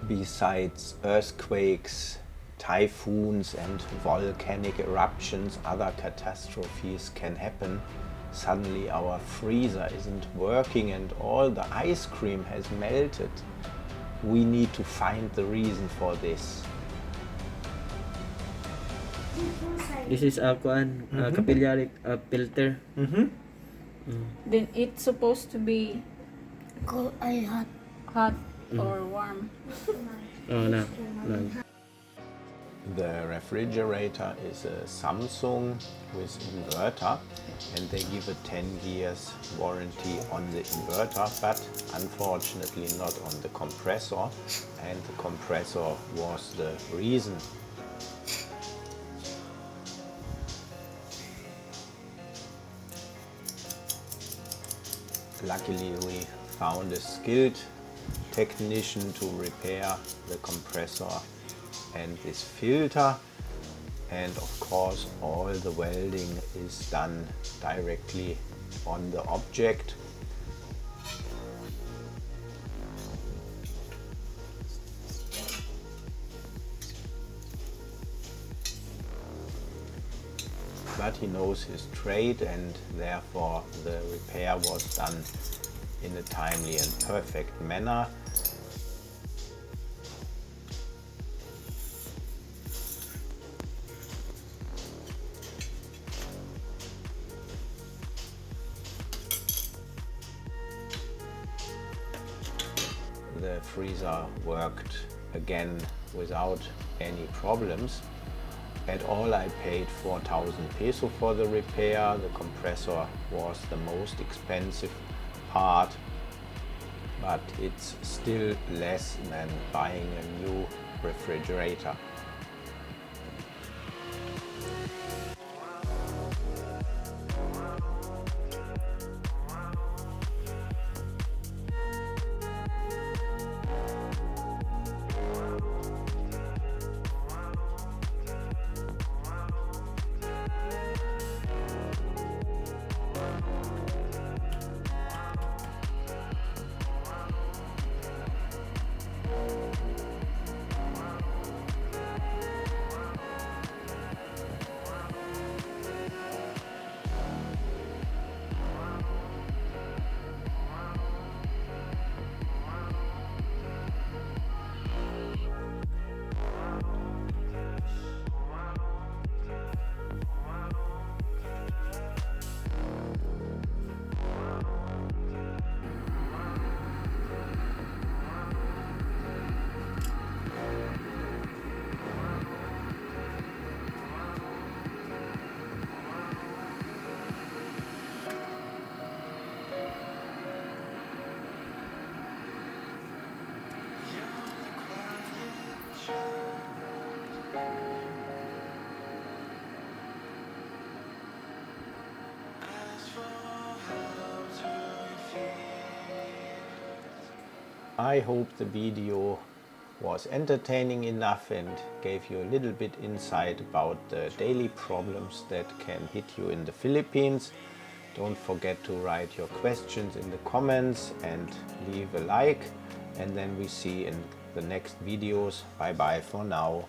Besides earthquakes, typhoons and volcanic eruptions, other catastrophes can happen. Suddenly our freezer isn't working and all the ice cream has melted. We need to find the reason for this. This is a capillary filter. Then it's supposed to be Cold, ay hot. hot or warm. Oh, no. The refrigerator is a Samsung with inverter, and they give a 10 years warranty on the inverter, but unfortunately not on the compressor, and the compressor was the reason. Luckily we found a skilled technician to repair the compressor and this filter, and of course all the welding is done directly on the object. But he knows his trade, and therefore the repair was done in a timely and perfect manner. The freezer worked again without any problems. At all I paid 4,000 peso for the repair. The compressor was the most expensive part, but it's still less than buying a new refrigerator. I hope the video was entertaining enough and gave you a little bit insight about the daily problems that can hit you in the Philippines. Don't forget to write your questions in the comments and leave a like, and then we see in the next videos. Bye bye for now.